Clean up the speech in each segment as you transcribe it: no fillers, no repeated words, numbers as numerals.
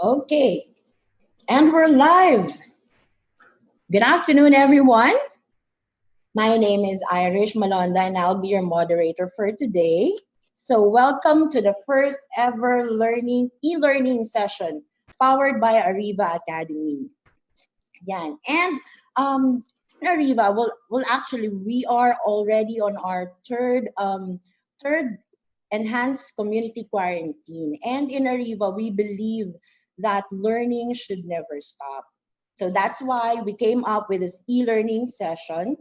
Okay, and we're live. Good afternoon, everyone. My name is Irish Malonda, and I'll be your moderator for today. So, welcome to the first ever e-learning session powered by Ariva Academy. Yan. And in Ariva, well, actually, we are already on our third enhanced community quarantine. And in Ariva, we believe that learning should never stop. So that's why we came up with this e-learning session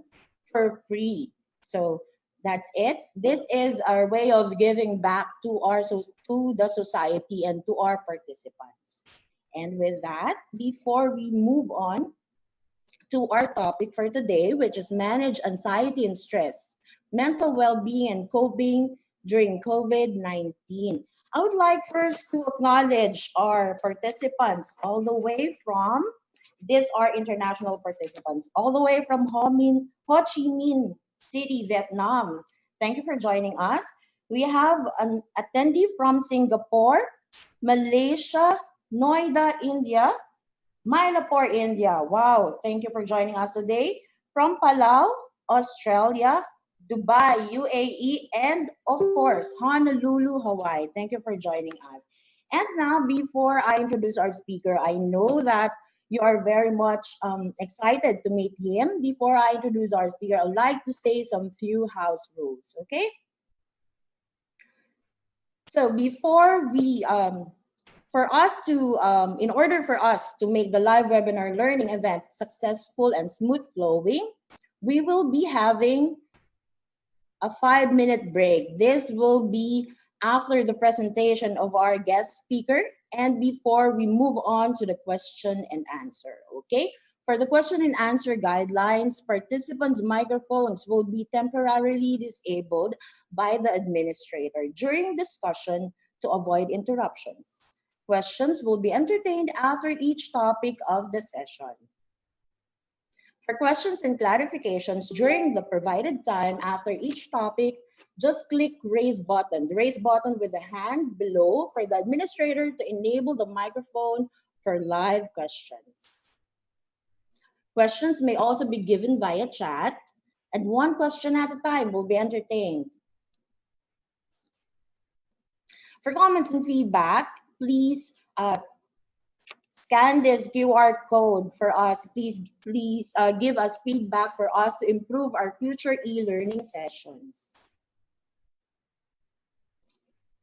for free. So that's it. This is our way of giving back to to the society and to our participants. And with that, before we move on to our topic for today, which is manage anxiety and stress, mental well-being and coping during COVID-19. I would like first to acknowledge our participants all the way from, these are international participants, all the way from Ho Chi Minh City, Vietnam. Thank you for joining us. We have an attendee from Singapore, Malaysia, Noida, India, Mylapore, India. Wow, thank you for joining us today. From Palau, Australia, Dubai, UAE, and of course, Honolulu, Hawaii. Thank you for joining us. And now, before I introduce our speaker, I know that you are very much excited to meet him. Before I introduce our speaker, I'd like to say some few house rules, okay? So before we for us to, in order for us to make the live webinar learning event successful and smooth flowing, we will be having a 5-minute break. This will be after the presentation of our guest speaker and before we move on to the question and answer, okay? For the question and answer guidelines, participants' microphones will be temporarily disabled by the administrator during discussion to avoid interruptions. Questions will be entertained after each topic of the session. For questions and clarifications during the provided time after each topic, just click raise button. The raise button with the hand below for the administrator to enable the microphone for live questions. Questions may also be given via chat, and one question at a time will be entertained. For comments and feedback, please scan this QR code for us. Please give us feedback for us to improve our future e-learning sessions.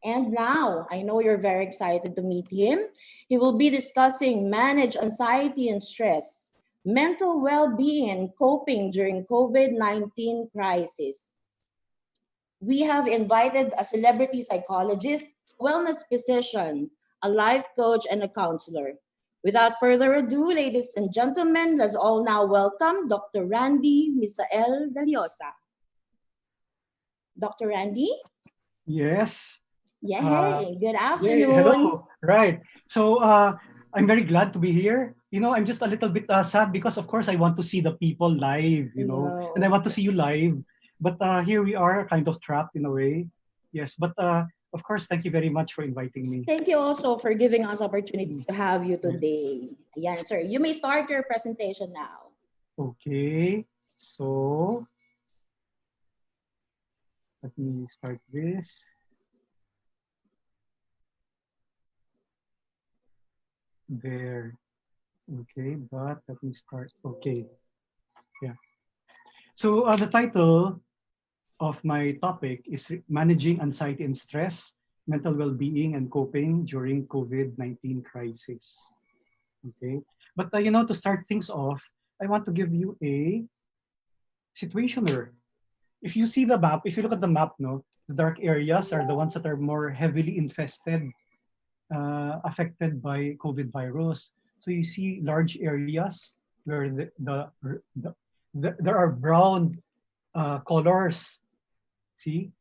And now, I know you're very excited to meet him. He will be discussing manage anxiety and stress, mental well-being and coping during COVID-19 crisis. We have invited a celebrity psychologist, wellness physician, a life coach, and a counselor. Without further ado, ladies and gentlemen, let's all now welcome Dr. Randy Misael Dellosa. Dr. Randy? Yes. Yay, good Yay, afternoon. hello. Right. So I'm very glad to be here. I'm just a little bit sad because, of course, I want to see the people live, and I want to see you live. But here we are, kind of trapped in a way. Yes, but of course, thank you very much for inviting me. Thank you also for giving us opportunity to have you today. Yan, sir. You may start your presentation now. Okay. So let me start this. There. Okay, but let me start. Okay. Yeah. So the title of my topic is managing anxiety and stress, mental well-being and coping during COVID-19 crisis. Okay, but to start things off, I want to give you a situationer. If you see the map, if you look at the map, no, the dark areas are the ones that are more heavily infested, affected by COVID virus. So you see large areas where there are brown colors. See,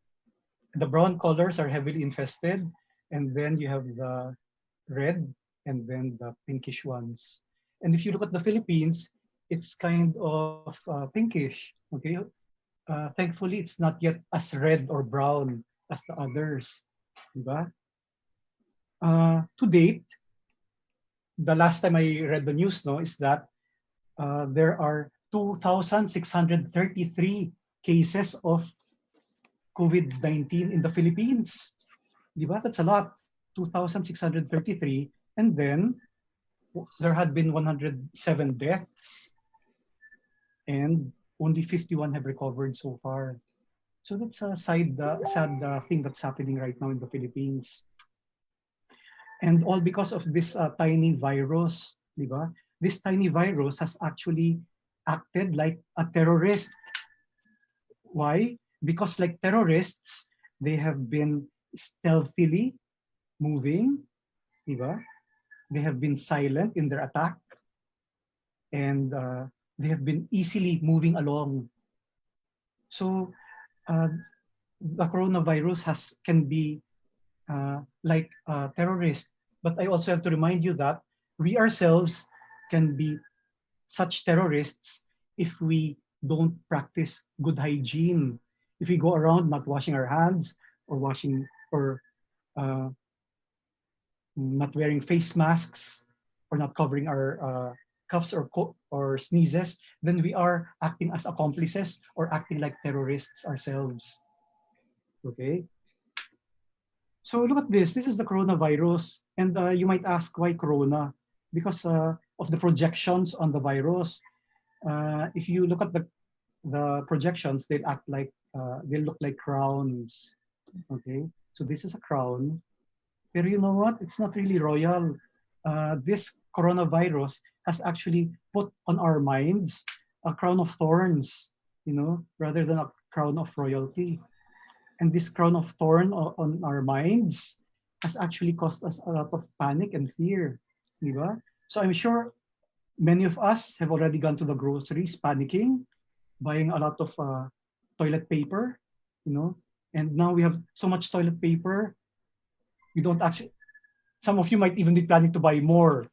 the brown colors are heavily infested, and then you have the red and then the pinkish ones. And if you look at the Philippines, it's kind of pinkish. Okay, thankfully it's not yet as red or brown as the others. Diba? To date, the last time I read the news, no, is that there are 2,633 cases of COVID-19 in the Philippines. Di ba? That's a lot. 2,633. And then there had been 107 deaths and only 51 have recovered so far. So that's a sad thing that's happening right now in the Philippines. And all because of this tiny virus, di ba? This tiny virus has actually acted like a terrorist. Why? Because like terrorists, they have been stealthily moving, di ba? They have been silent in their attack, and they have been easily moving along. So uh, the coronavirus can be like a terrorist. But I also have to remind you that we ourselves can be such terrorists if we don't practice good hygiene. If we go around not washing our hands or uh, not wearing face masks or not covering our coughs or sneezes, then we are acting as accomplices or acting like terrorists ourselves. Okay. So look at this. This is the coronavirus, and you might ask why corona? Because of the projections on the virus. If you look at the projections, they look like crowns. Okay, so this is a crown. But you know what? It's not really royal. This coronavirus has actually put on our minds a crown of thorns, rather than a crown of royalty. And this crown of thorn on our minds has actually caused us a lot of panic and fear. Diba? So I'm sure many of us have already gone to the groceries panicking, buying a lot of toilet paper, and now we have so much toilet paper, we don't actually, some of you might even be planning to buy more.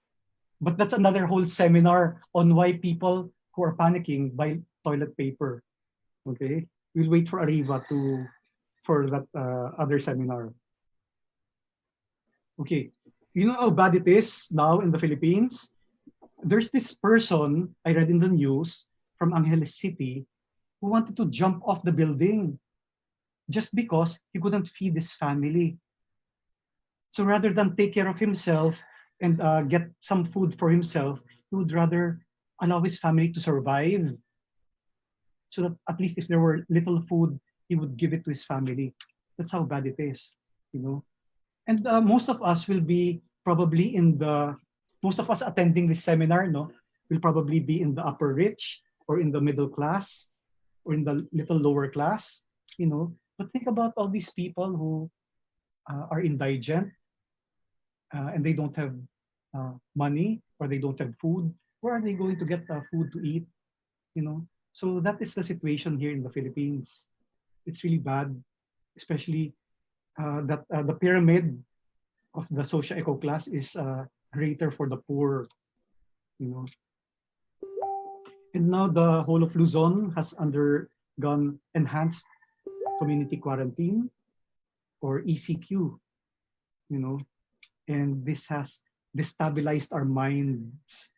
But that's another whole seminar on why people who are panicking buy toilet paper. Okay? We'll wait for Ariva for that other seminar. Okay. You know how bad it is now in the Philippines? There's this person I read in the news from Angeles City who wanted to jump off the building just because he couldn't feed his family. So rather than take care of himself and get some food for himself, he would rather allow his family to survive. So that at least if there were little food, he would give it to his family. That's how bad it is, And most of us will be probably most of us attending this seminar, will probably be in the upper rich or in the middle class or in the little lower class, But think about all these people who are indigent and they don't have money or they don't have food. Where are they going to get food to eat? So that is the situation here in the Philippines. It's really bad, especially that the pyramid of the socio-eco class is greater for the poor. And now the whole of Luzon has undergone enhanced community quarantine or ECQ. And this has destabilized our minds.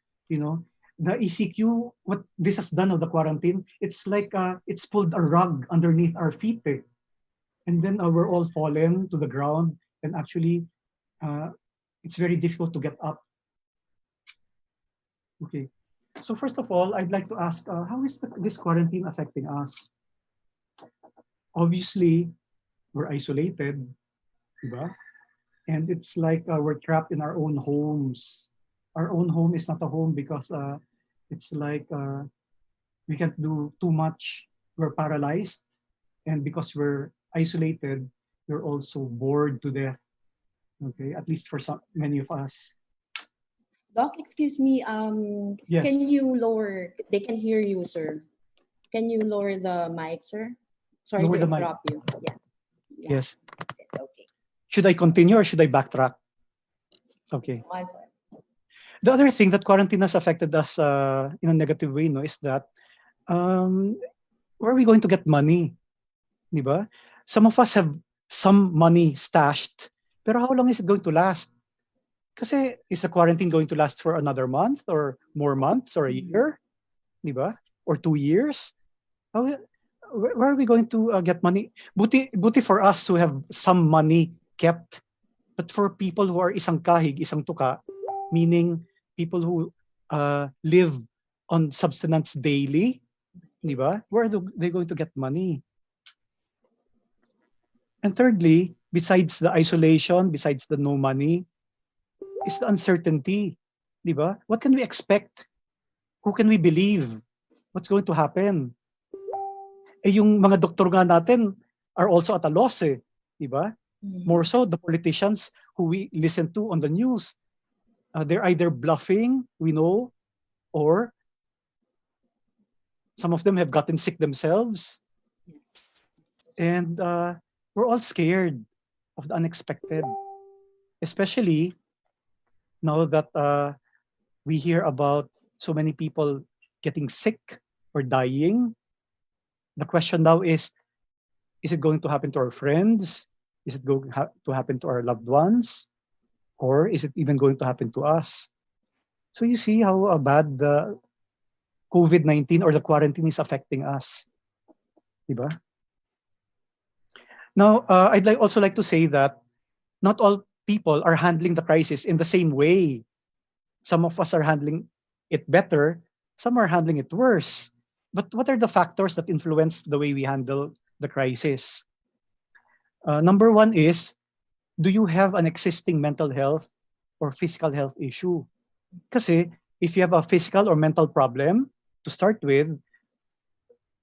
The ECQ, what this has done of the quarantine, it's like it's pulled a rug underneath our feet. And then we're all fallen to the ground, and actually it's very difficult to get up. Okay, so first of all, I'd like to ask, how is this quarantine affecting us? Obviously, we're isolated, diba? And it's like we're trapped in our own homes. Our own home is not a home because it's like we can't do too much. We're paralyzed. And because we're isolated, we're also bored to death. Okay, at least for many of us. Doc, excuse me. Yes. Can you lower? They can hear you, sir. Can you lower the mic, sir? Sorry Lower to the mic. interrupt you. Yeah. Yes. That's it. Okay. Should I continue or should I backtrack? Okay. One second. The other thing that quarantine has affected us in a negative way, is that where are we going to get money? Diba? Some of us have some money stashed, pero how long is it going to last? Kasi is the quarantine going to last for another month or more months or a year? Di ba? Or 2 years? How, where are we going to get money? Buti for us who have some money kept. But for people who are isang kahig, isang tuka, meaning people who live on subsistence daily, di ba? Where are they going to get money? And thirdly, besides the isolation, besides the no money, is the uncertainty. Di ba? What can we expect? Who can we believe? What's going to happen? Eh yung mga doktor nga natin are also at a loss eh. Di ba? More so the politicians who we listen to on the news. They're either bluffing, we know, or some of them have gotten sick themselves. And we're all scared of the unexpected. Especially now that we hear about so many people getting sick or dying. The question now is it going to happen to our friends? Is it going to happen to our loved ones? Or is it even going to happen to us? So you see how bad the COVID-19 or the quarantine is affecting us. Diba? Now, I'd also like to say that not all people are handling the crisis in the same way. Some of us are handling it better, some are handling it worse. But what are the factors that influence the way we handle the crisis? Number one is, do you have an existing mental health or physical health issue? Kasi if you have a physical or mental problem to start with,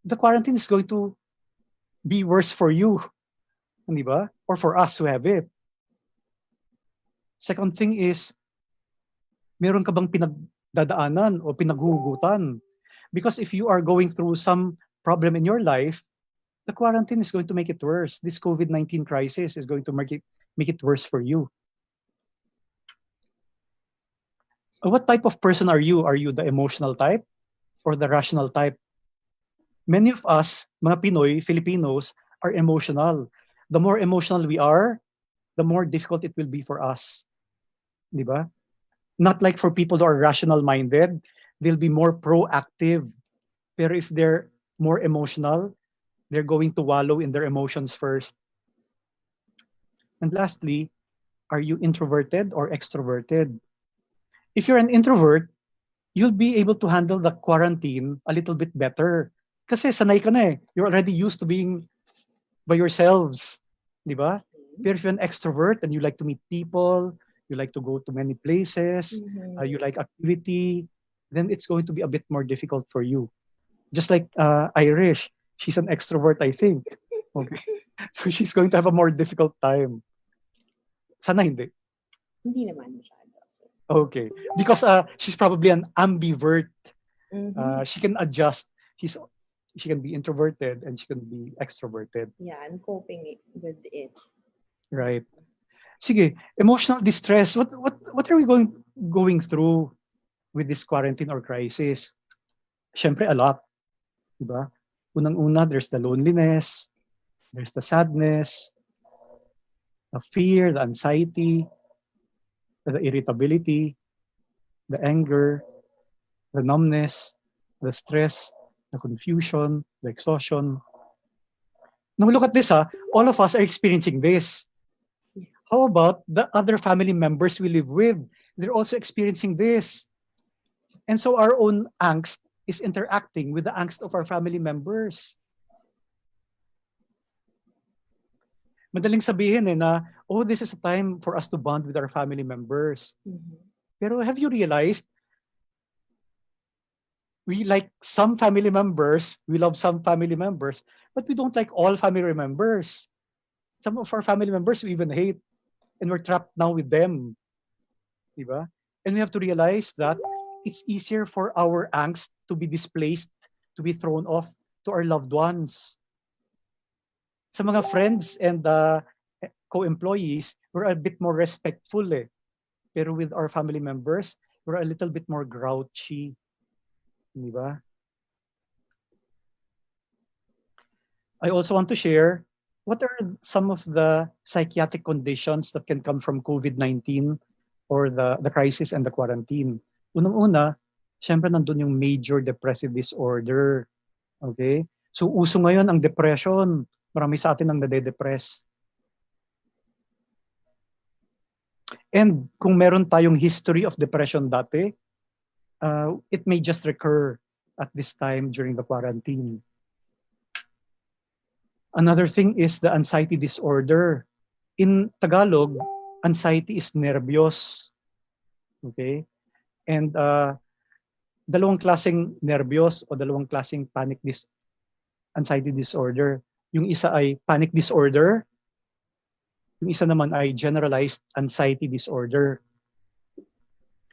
the quarantine is going to be worse for you, di ba? Or for us who have it. Second thing is, meron ka bang pinagdadaanan o pinaghuhugutan? Because if you are going through some problem in your life, the quarantine is going to make it worse. This COVID-19 crisis is going to make it worse for you. What type of person are you? Are you the emotional type or the rational type? Many of us, mga Pinoy, Filipinos, are emotional. The more emotional we are, the more difficult it will be for us. Di ba? Not like for people who are rational-minded, they'll be more proactive. Pero if they're more emotional, they're going to wallow in their emotions first. And lastly, are you introverted or extroverted? If you're an introvert, you'll be able to handle the quarantine a little bit better. Kasi sanay ka na eh. You're already used to being by yourselves. Di ba? Pero if you're an extrovert and you like to meet people, you like to go to many places, you like activity, then it's going to be a bit more difficult for you. Just like Irish, she's an extrovert, I think. Okay. So she's going to have a more difficult time. Sana hindi. Hindi naman masyado. Okay. Because she's probably an ambivert. She can adjust. She can be introverted and she can be extroverted. Yeah, I'm coping with it. Right. Sige, emotional distress. What are we going through with this quarantine or crisis? Siyempre, a lot. Diba? Unang-una, there's the loneliness, there's the sadness, the fear, the anxiety, the irritability, the anger, the numbness, the stress, the confusion, the exhaustion. Now look at this, all of us are experiencing this. How about the other family members we live with? They're also experiencing this. And so our own angst is interacting with the angst of our family members. Madaling sabihin na, oh, this is a time for us to bond with our family members. Pero have you realized, we like some family members, we love some family members, but we don't like all family members. Some of our family members we even hate, and we're trapped now with them. Diba? And we have to realize that it's easier for our angst to be displaced, to be thrown off to our loved ones. Sa mga friends and co-employees, we're a bit more respectful eh. Pero with our family members, we're a little bit more grouchy. Diba? I also want to share what are some of the psychiatric conditions that can come from COVID-19 or the crisis and the quarantine. Unang-una, syempre nandun yung major depressive disorder. Okay? So uso ngayon ang depression. Marami sa atin ang nade-depress. And kung meron tayong history of depression dati, it may just recur at this time during the quarantine. Another thing is the anxiety disorder. In Tagalog, anxiety is nervyos. Okay? And dalawang klaseng nervyos o dalawang klaseng anxiety disorder. Yung isa ay panic disorder, yung isa naman ay generalized anxiety disorder.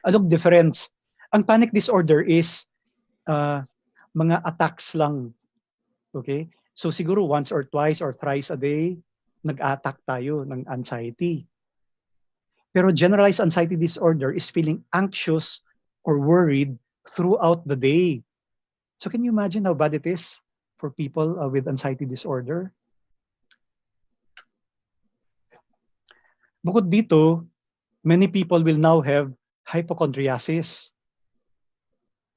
Anong difference? Ang panic disorder is mga attacks lang. Okay? So siguro once or twice or thrice a day, nag-attack tayo ng anxiety. Pero generalized anxiety disorder is feeling anxious or worried throughout the day. So can you imagine how bad it is for people with anxiety disorder? Bukod dito, many people will now have hypochondriasis.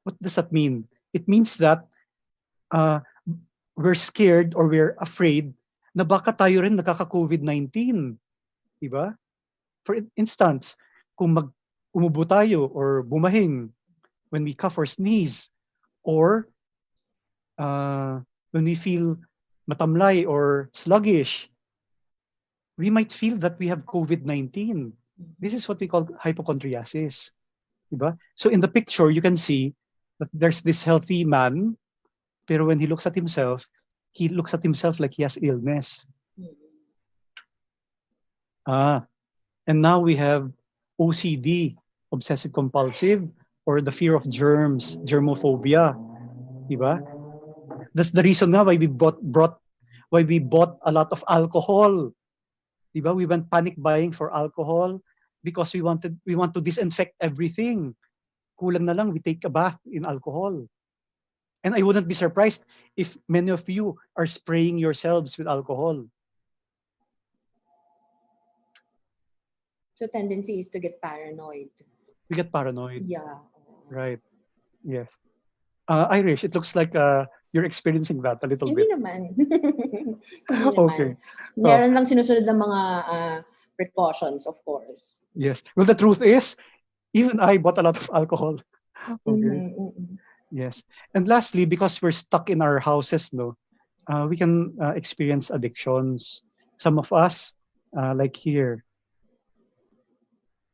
What does that mean? It means that we're scared or we're afraid na baka tayo rin nakaka-COVID-19. Diba? For instance, kung umubo tayo or bumahing when we cough or sneeze, or when we feel matamlay or sluggish, we might feel that we have COVID-19. This is what we call hypochondriasis. Diba? So in the picture, you can see that there's this healthy man, pero when he looks at himself like he has illness. And now we have OCD, obsessive compulsive, or the fear of germs, germophobia. Diba? That's the reason nga why we bought a lot of alcohol. Diba? We went panic buying for alcohol because we want to disinfect everything. Kulang na lang, we take a bath in alcohol. And I wouldn't be surprised if many of you are spraying yourselves with alcohol. So tendency is to get paranoid. We get paranoid. Yeah. Right. Yes. Irish, it looks like you're experiencing that a little Hindi bit. naman. Hindi naman. Okay. Meron lang sinusunod ng mga precautions, of course. Yes. Well, the truth is, even I bought a lot of alcohol. Okay. Yes. And lastly, because we're stuck in our houses, we can experience addictions. Some of us, like here,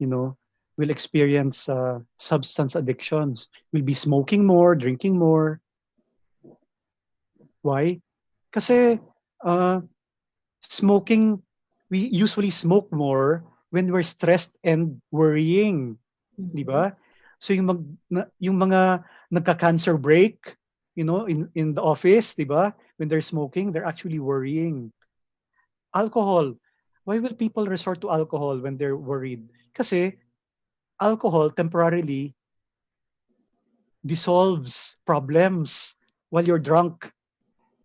will experience substance addictions. We'll be smoking more, drinking more. Why? Kasi smoking, we usually smoke more when we're stressed and worrying. Di ba? So yung mga nagka-cancer break, in the office, di ba? When they're smoking, they're actually worrying. Alcohol. Why will people resort to alcohol when they're worried? Kasi alcohol temporarily dissolves problems while you're drunk.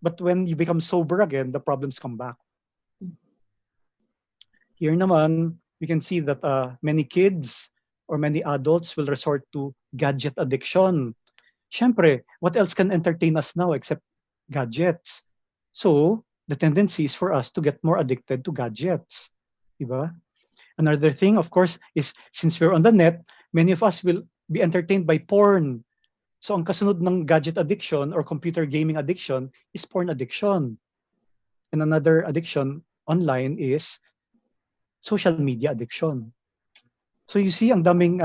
But when you become sober again, the problems come back. Here naman, we can see that many kids or many adults will resort to gadget addiction. Siyempre, what else can entertain us now except gadgets? So, the tendency is for us to get more addicted to gadgets. Diba? Another thing, of course, is since we're on the net, many of us will be entertained by porn. So, ang kasunod ng gadget addiction or computer gaming addiction is porn addiction. And another addiction online is social media addiction. So you see, ang daming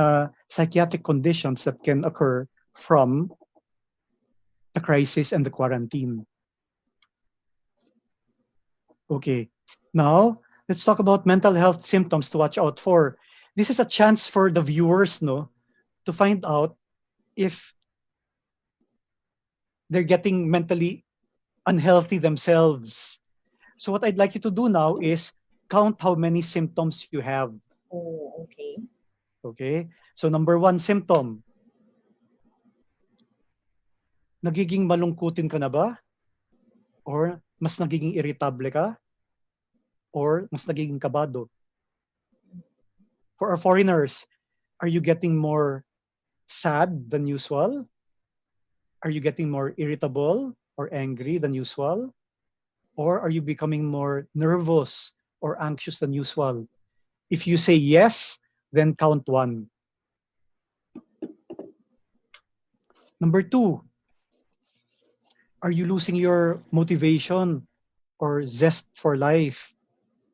psychiatric conditions that can occur from the crisis and the quarantine. Okay, now let's talk about mental health symptoms to watch out for. This is a chance for the viewers, to find out if they're getting mentally unhealthy themselves. So what I'd like you to do now is count how many symptoms you have. Oh, okay. Okay? So number 1 symptom. Nagiging malungkutin ka na ba? Or mas nagiging irritable ka? Or mas nagiging kabado? For our foreigners, Are you getting more sad than usual? Are you getting more irritable or angry than usual? Or are you becoming more nervous or anxious than usual? If you say yes, then count 1. Number 2, are you losing your motivation or zest for life,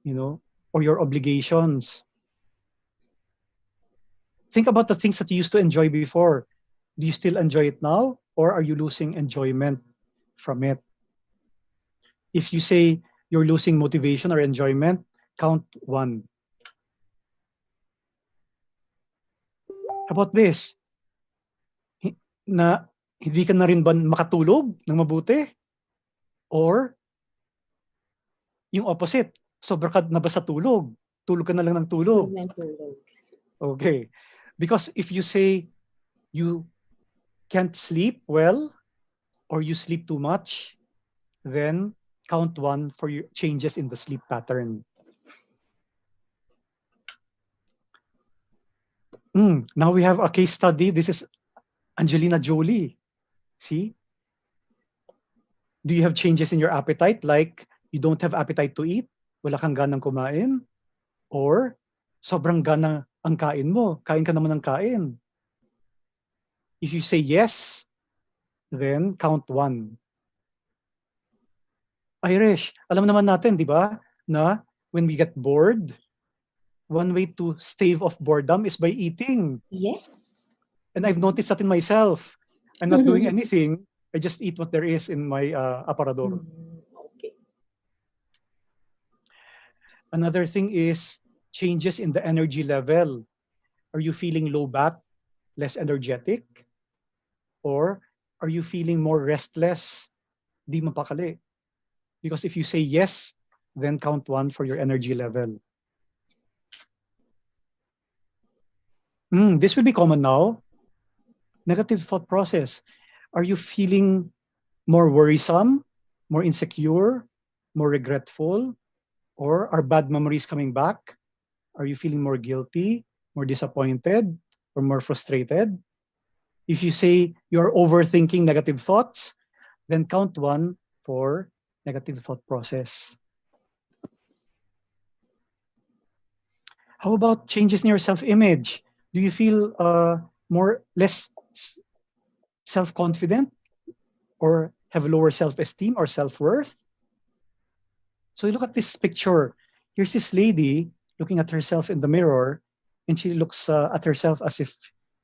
or your obligations? Think about the things that you used to enjoy before. Do you still enjoy it now, or are you losing enjoyment from it? If you say you're losing motivation or enjoyment, count 1. How about this? Na hindi ka na rin ba makatulog ng mabuti? Or yung opposite, sobra ka na ba sa tulog? Tulog ka na lang ng tulog. Okay. Because if you say you can't sleep well or you sleep too much, then count 1 for your changes in the sleep pattern. Now we have a case study. This is Angelina Jolie. See? Do you have changes in your appetite? Like you don't have appetite to eat? Wala kang ganang kumain? Or sobrang gana ang kain mo? Kain ka naman ng kain. If you say yes, then count 1. Irish, alam naman natin, di ba, na when we get bored, one way to stave off boredom is by eating. Yes. And I've noticed that in myself. I'm not doing anything. I just eat what there is in my aparador. Okay. Another thing is changes in the energy level. Are you feeling low bat, less energetic? Or are you feeling more restless? Di mapakali. Because if you say yes, then count 1 for your energy level. This will be common now. Negative thought process. Are you feeling more worrisome, more insecure, more regretful? Or are bad memories coming back? Are you feeling more guilty, more disappointed, or more frustrated? If you say you're overthinking negative thoughts, then count 1 for negative thought process. How about changes in your self-image? Do you feel less self-confident or have lower self-esteem or self-worth? So you look at this picture. Here's this lady looking at herself in the mirror, and she looks at herself as if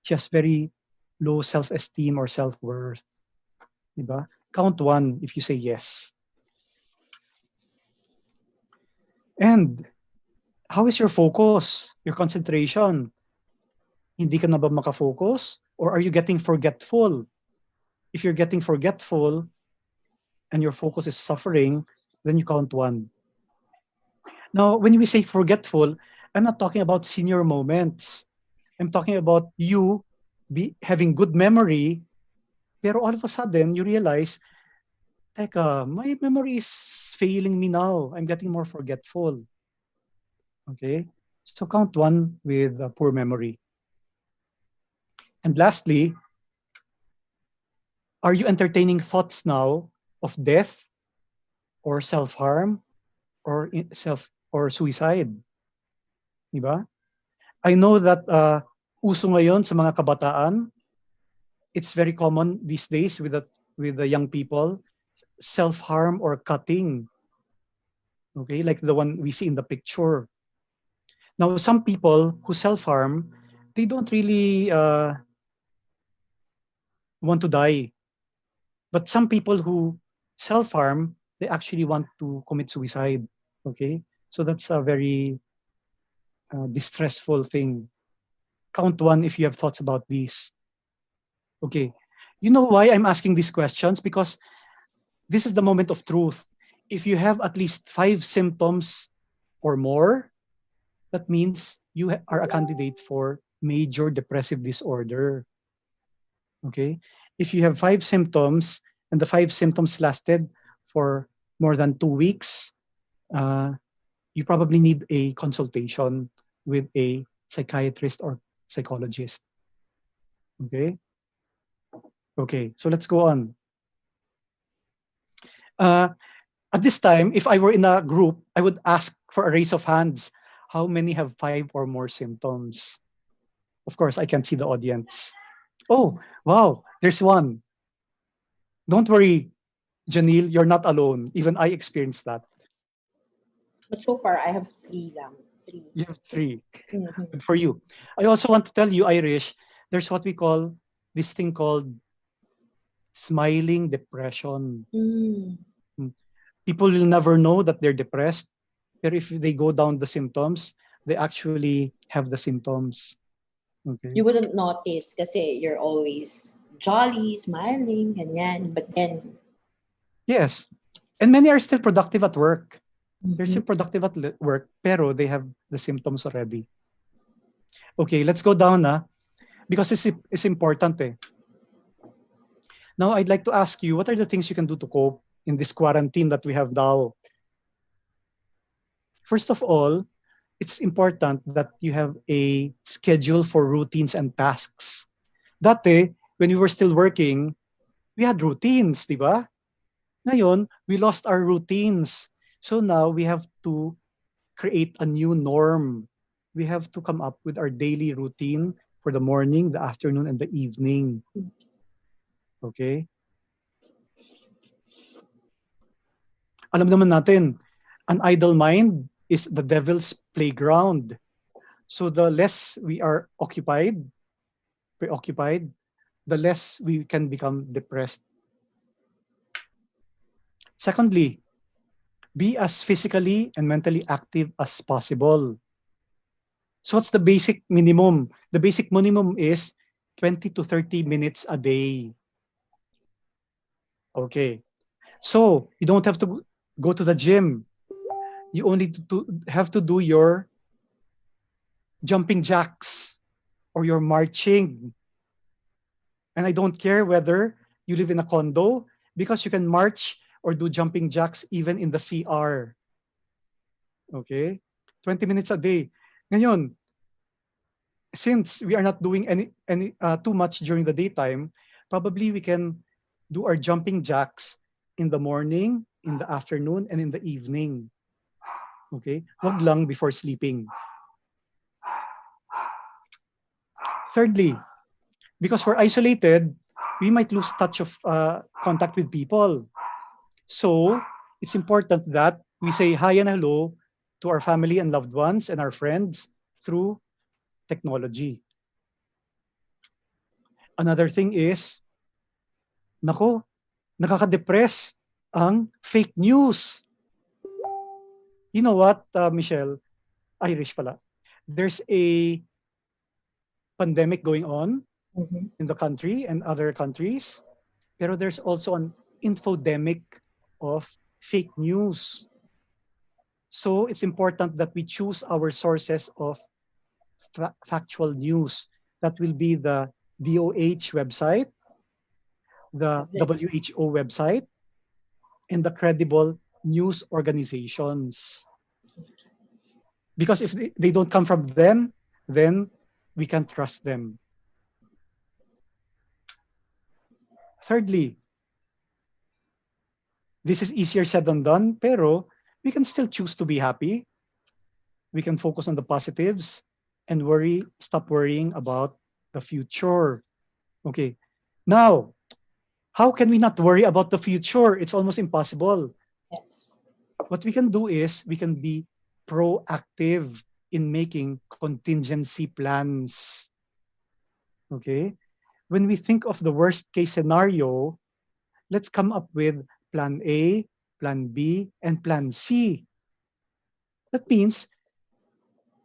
she has very low self-esteem or self-worth. Diba? Count 1 if you say yes. And how is your focus, your concentration? Hindi ka na ba makafocus? Or are you getting forgetful? If you're getting forgetful and your focus is suffering, then you count 1. Now, when we say forgetful, I'm not talking about senior moments. I'm talking about you having good memory, pero all of a sudden, you realize, teka, my memory is failing me now. I'm getting more forgetful. Okay? So count 1 with poor memory. And lastly, are you entertaining thoughts now of death or self-harm or suicide? Diba? I know that uso ngayon sa mga kabataan, it's very common these days with the young people, self-harm or cutting. Okay, like the one we see in the picture. Now, some people who self-harm, they don't really want to die. But some people who self-harm, they actually want to commit suicide. Okay, so that's a very distressful thing. Count 1 if you have thoughts about these. Okay, you know why I'm asking these questions? Because this is the moment of truth. If you have at least 5 symptoms or more, that means you are a candidate for major depressive disorder. Okay, if you have 5 symptoms and the 5 symptoms lasted for more than 2 weeks, you probably need a consultation with a psychiatrist or psychologist. Okay? Okay, so let's go on. Uh, at this time, if I were in a group, I would ask for a raise of hands. How many have 5 or more symptoms? Of course, I can't see the audience. Oh, wow, there's one. Don't worry, Janil, you're not alone. Even I experienced that. But so far, I have three lang. Three. You have 3. Mm-hmm. Good for you. I also want to tell you, Irish, there's what we call this thing called smiling depression. Mm. Mm. People will never know that they're depressed, but if they go down the symptoms, they actually have the symptoms. Okay. You wouldn't notice kasi you're always jolly, smiling, ganyan. But then, Yes. And many are still productive at work. They're mhm. still productive at work, pero they have the symptoms already. Okay, let's go down because it's important eh. Now, I'd like to ask you, what are the things you can do to cope in this quarantine that we have now? First of all, it's important that you have a schedule for routines and tasks. Dati, when we were still working, we had routines, di ba? Ngayon, we lost our routines. So now we have to create a new norm. We have to come up with our daily routine for the morning, the afternoon, and the evening. Okay? Alam naman natin, an idle mind is the devil's playground. So the less we are preoccupied, the less we can become depressed. Secondly, be as physically and mentally active as possible. So what's the basic minimum? The basic minimum is 20 to 30 minutes a day. Okay. So you don't have to go to the gym. You only have to do your jumping jacks or your marching. And I don't care whether you live in a condo because you can march or do jumping jacks even in the CR. Okay? 20 minutes a day. Ngayon, since we are not doing any too much during the daytime, probably we can do our jumping jacks in the morning, in the afternoon, and in the evening. Okay? Wag lang before sleeping. Thirdly, because we're isolated, we might lose touch of contact with people. So it's important that we say hi and hello to our family and loved ones and our friends through technology. Another thing is, nako, nakaka-depress ang fake news. You know what, Michelle? Irish pala. There's a pandemic going on Mhm. in the country and other countries, pero there's also an infodemic of fake news. So it's important that we choose our sources of factual news. That will be the DOH website, the WHO website, and the credible news organizations. Because if they don't come from them, then we can't trust them. Thirdly, this is easier said than done, pero we can still choose to be happy. We can focus on the positives and stop worrying about the future. Okay. Now, how can we not worry about the future? It's almost impossible. Yes. What we can do is we can be proactive in making contingency plans. Okay? When we think of the worst case scenario, let's come up with plan A, plan B, and plan C. That means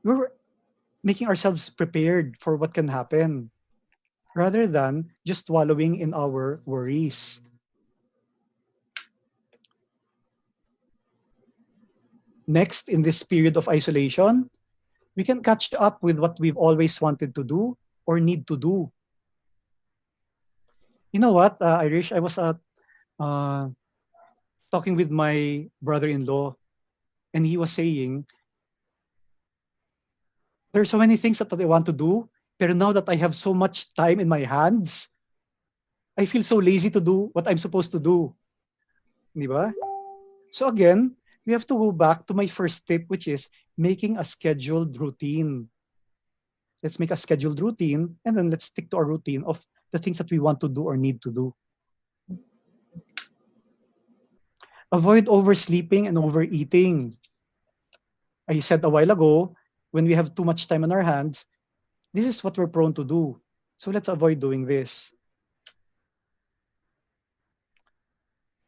we're making ourselves prepared for what can happen rather than just wallowing in our worries. Next, in this period of isolation, we can catch up with what we've always wanted to do or need to do. You know what, Irish? I was uh, talking with my brother-in-law, and he was saying, there's so many things that I want to do, Pero now that I have so much time in my hands, I feel so lazy to do what I'm supposed to do. Di ba? So again, we have to go back to my first tip, which is making a scheduled routine. Let's make a scheduled routine, and then let's stick to our routine of the things that we want to do or need to do. Avoid oversleeping and overeating. I said a while ago, when we have too much time on our hands, this is what we're prone to do. So let's avoid doing this.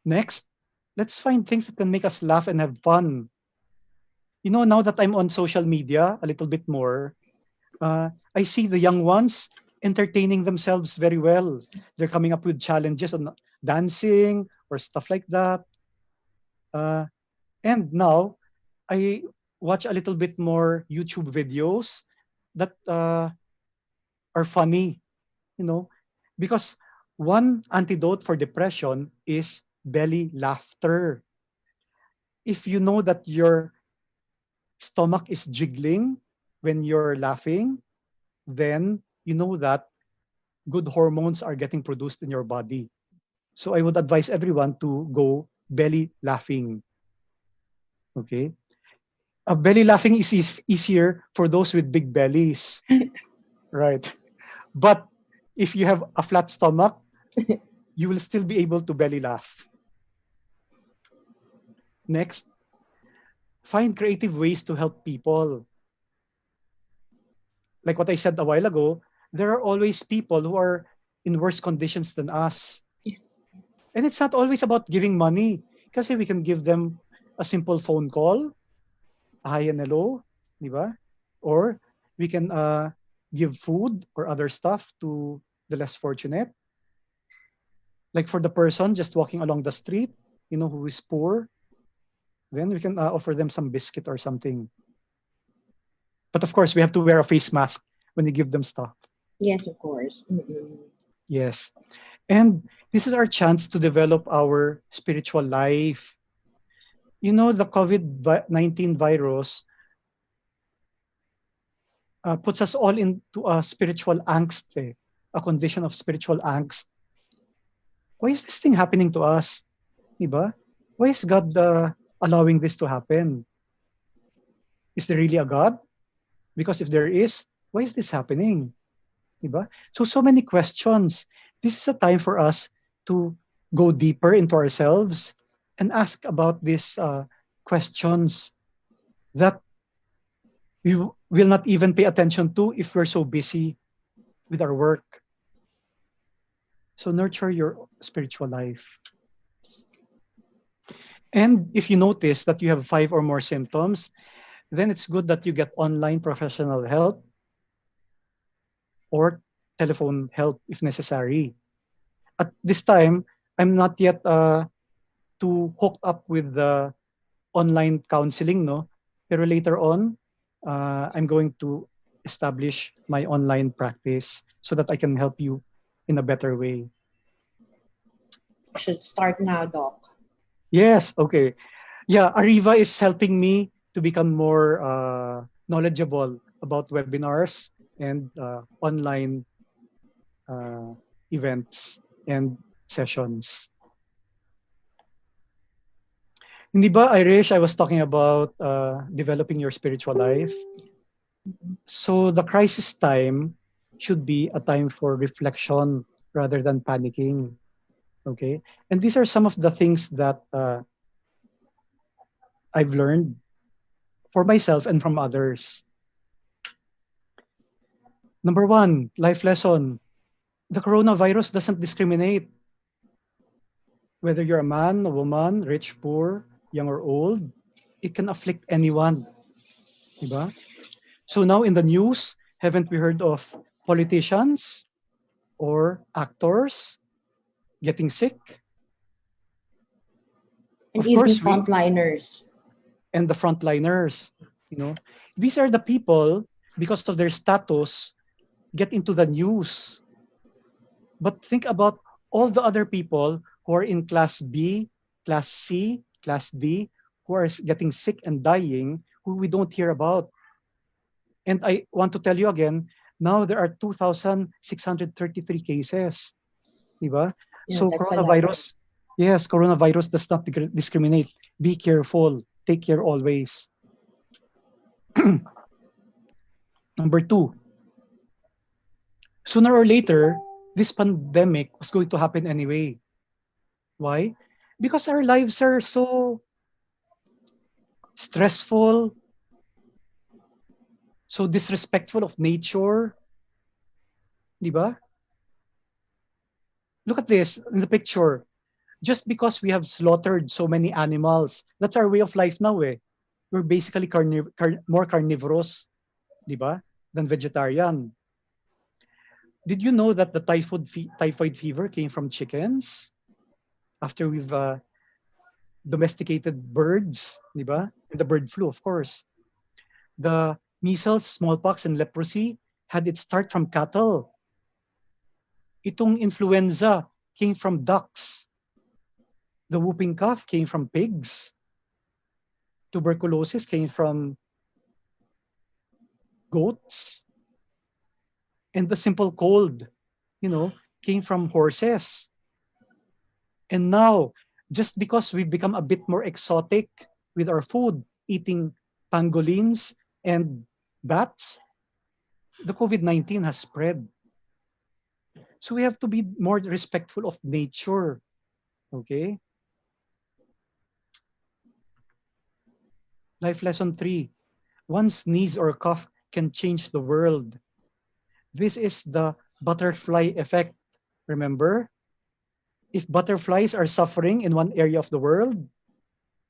Next, let's find things that can make us laugh and have fun. Now that I'm on social media a little bit more, I see the young ones entertaining themselves very well. They're coming up with challenges on dancing or stuff like that. Uh, and now I watch a little bit more YouTube videos that are funny, you know, because one antidote for depression is belly laughter. If you know that your stomach is jiggling when you're laughing, then you know that good hormones are getting produced in your body. So I would advise everyone to go belly laughing. Okay. Belly laughing is easier for those with big bellies, right? But if you have a flat stomach, you will still be able to belly laugh. Next, find creative ways to help people. Like what I said a while ago, there are always people who are in worse conditions than us. Yes. And it's not always about giving money. Kasi we can give them a simple phone call, hi and hello, di ba? Or we can give food or other stuff to the less fortunate. Like for the person just walking along the street, who is poor, then we can offer them some biscuit or something. But of course, we have to wear a face mask when we give them stuff. Yes, of course. Yes. And this is our chance to develop our spiritual life. The COVID-19 virus puts us all into a spiritual angst, a condition of spiritual angst. Why is this thing happening to us? Diba? Why is God allowing this to happen? Is there really a God? Because if there is, why is this happening? Diba? So many questions. This is a time for us to go deeper into ourselves and ask about these questions that we will not even pay attention to if we're so busy with our work. So nurture your spiritual life. And if you notice that you have 5 or more symptoms, then it's good that you get online professional help or telephone help if necessary. At this time, I'm not yet too hooked up with the online counseling, no? Pero later on, I'm going to establish my online practice so that I can help you in a better way. Should start now, Doc. Yes, okay. Yeah, Ariva is helping me to become more knowledgeable about webinars and online uh, events and sessions. Hindi ba, Irish, I was talking about developing your spiritual life. So the crisis time should be a time for reflection rather than panicking. Okay. And these are some of the things that I've learned for myself and from others. Number one, life lesson. The coronavirus doesn't discriminate whether you're a man, a woman, rich, poor, young or old. It can afflict anyone. Diba? So now in the news, haven't we heard of politicians or actors getting sick? And Of even course, frontliners. and the frontliners, these are the people, because of their status, get into the news. But think about all the other people who are in class B, class C, class D, who are getting sick and dying, who we don't hear about. And I want to tell you again Now there are 2,633 cases. Diba? Yeah, So that's a lot. coronavirus, yes, coronavirus does not discriminate. Be careful. Take care always. Number two, sooner or later, this pandemic was going to happen anyway. Why? Because our lives are so stressful, so disrespectful of nature. Diba? Look at this in the picture. Just because we have slaughtered so many animals, that's our way of life now eh. We're basically more carnivorous, di ba, than vegetarian. Did you know that the typhoid fever came from chickens after we've domesticated birds, di ba? And the bird flu, of course. The measles, smallpox, and leprosy had its start from cattle. Itong influenza came from ducks. The whooping cough came from pigs. Tuberculosis came from goats. And the simple cold, you know, came from horses. And now, just because we've become a bit more exotic with our food, eating pangolins and bats, the COVID-19 has spread. So we have to be more respectful of nature. Okay? Life lesson 3. One sneeze or cough can change the world. This is the butterfly effect. Remember? If butterflies are suffering in one area of the world,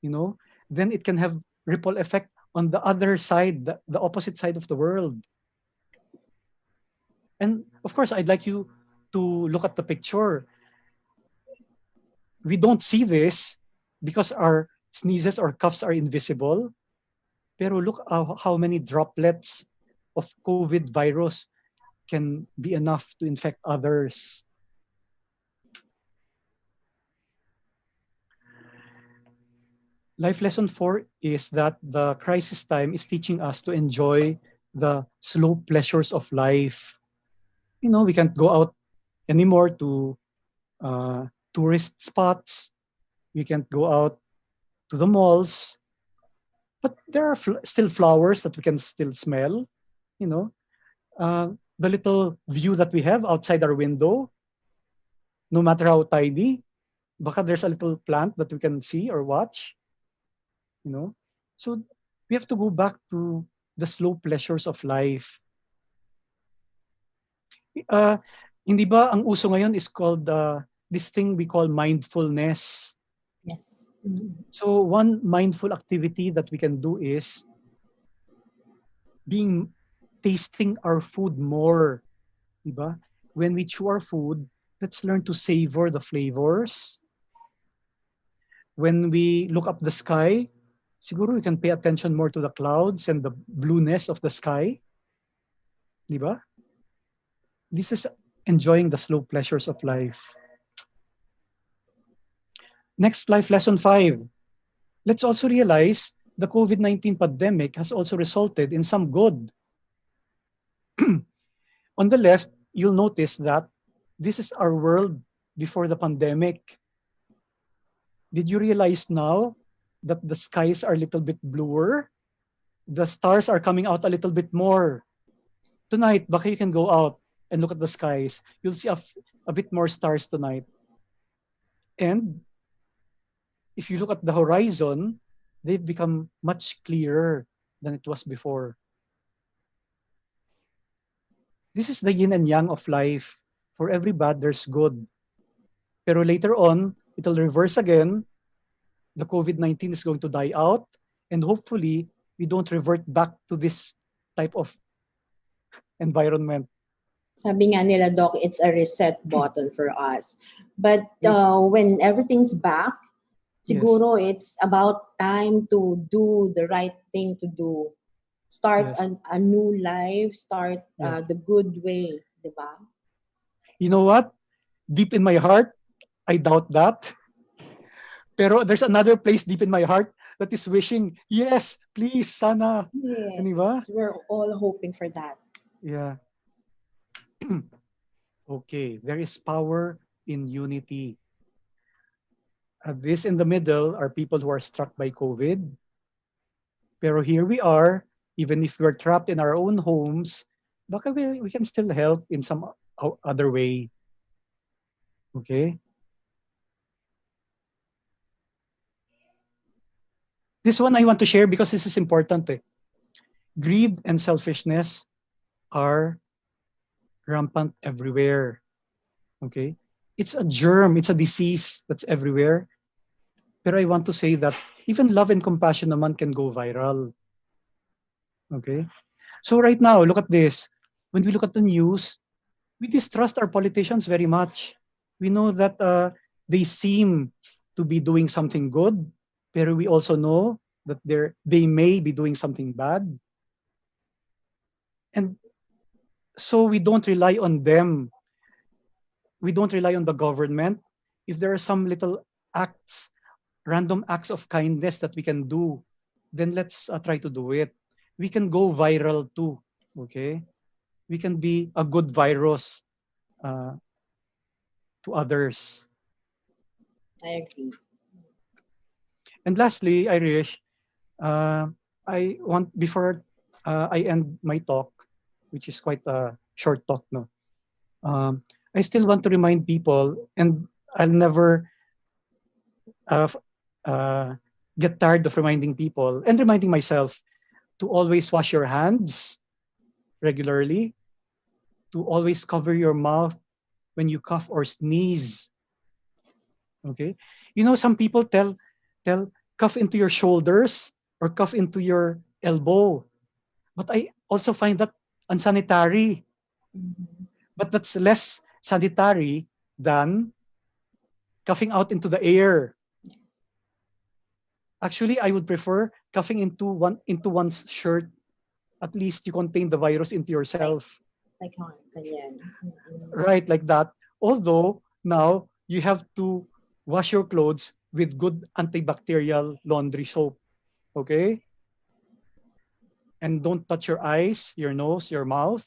you know, then it can have ripple effect on the other side, the opposite side of the world. And of course, I'd like you to look at the picture. We don't see this because our sneezes or coughs are invisible. Pero look how many droplets of COVID virus can be enough to infect others. Life lesson 4 is that the crisis time is teaching us to enjoy the slow pleasures of life. You know, we can't go out anymore to tourist spots. We can't go out to the malls. But there are still flowers that we can still smell. You know, the little view that we have outside our window, no matter how tidy, baka there's a little plant that we can see or watch. You know, so we have to go back to the slow pleasures of life. Uh, hindi ba ang uso ngayon is called this thing we call mindfulness. Yes. Mm-hmm. So one mindful activity that we can do is tasting our food more. Diba? When we chew our food, let's learn to savor the flavors. When we look up the sky, siguro we can pay attention more to the clouds and the blueness of the sky. Diba? This is enjoying the slow pleasures of life. Next, life lesson 5. Let's also realize the COVID-19 pandemic has also resulted in some good. On the left, you'll notice that this is our world before the pandemic. Did you realize now that the skies are a little bit bluer? The stars are coming out a little bit more. Tonight, baka you can go out and look at the skies. You'll see a bit more stars tonight. And if you look at the horizon, they've become much clearer than it was before. This is the yin and yang of life. For every bad, there's good. Pero later on, it'll reverse again. The COVID-19 is going to die out. And hopefully, we don't revert back to this type of environment. Sabi nga nila, Doc, it's a reset button for us. But Yes. when everything's back, Yes. siguro it's about time to do the right thing to do. Start Yes. a new life, start Yeah. the good way, di ba? You know what? Deep in my heart, I doubt that. Pero there's another place deep in my heart that is wishing, yes, please, sana. Yes, Ano ba? we're all hoping for that. Yeah. Okay, there is power in unity. This in the middle are people who are struck by COVID. Pero here we are, even if we're trapped in our own homes, baka we can still help in some other way. Okay? This one I want to share because this is important. Greed and selfishness are rampant everywhere. Okay? It's a germ, it's a disease that's everywhere. Pero I want to say that even love and compassion naman can go viral. Okay? So right now, look at this. When we look at the news, we distrust our politicians very much. We know that they seem to be doing something good, pero we also know that they may be doing something bad. And so we don't rely on them. We don't rely on the government. If there are some little acts, random acts of kindness that we can do, then let's try to do it. We can go viral too. Okay? We can be a good virus uh, to others. I agree. And lastly, Irish, uh, I want before I end my talk, which is quite a short talk, no. I still want to remind people, and I'll never uh, uh, get tired of reminding people and reminding myself to always wash your hands regularly, to always cover your mouth when you cough or sneeze. Okay, you know some people tell cough into your shoulders or cough into your elbow. But I also find that unsanitary. Mhm. But that's less sanitary than coughing out into the air. Actually, I would prefer coughing into one's shirt. At least you contain the virus into Like, yourself. like ganyan. Mhm. Right, like that. Although now you have to wash your clothes with good antibacterial laundry soap. Okay? And don't touch your eyes, your nose, your mouth.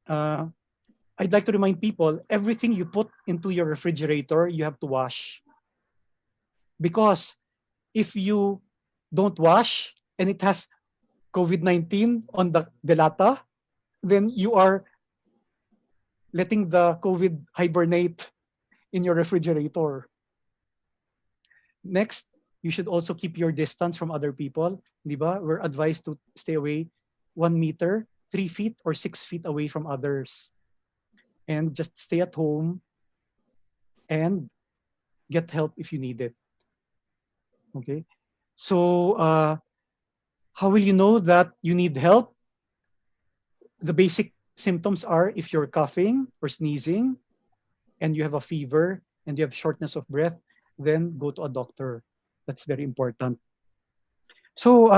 Uh, I'd like to remind people everything you put into your refrigerator, you have to wash. Because if you don't wash and it has COVID-19 on the lata, then you are letting the COVID hibernate in your refrigerator. Next, you should also keep your distance from other people. Di ba? We're advised to stay away 1 meter, 3 feet, or 6 feet away from others. And just stay at home and get help if you need it. Okay? So, how will you know that you need help? The basic symptoms are if you're coughing or sneezing and you have a fever and you have shortness of breath, then go to a doctor. That's very important. So,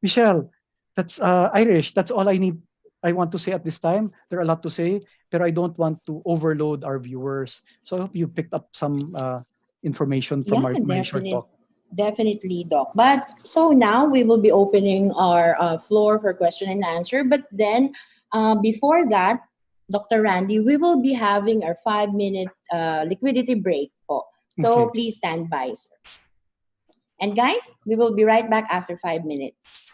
Michelle, that's Irish. That's all I want to say at this time. There are a lot to say, but I don't want to overload our viewers. So I hope you picked up some information from Yeah, my short talk. definitely, Doc. But so now we will be opening our floor for question and answer. But then, before that, Dr. Randy, we will be having our 5 minute liquidity break. Po. So Okay. please stand by, sir. And guys, we will be right back after 5 minutes.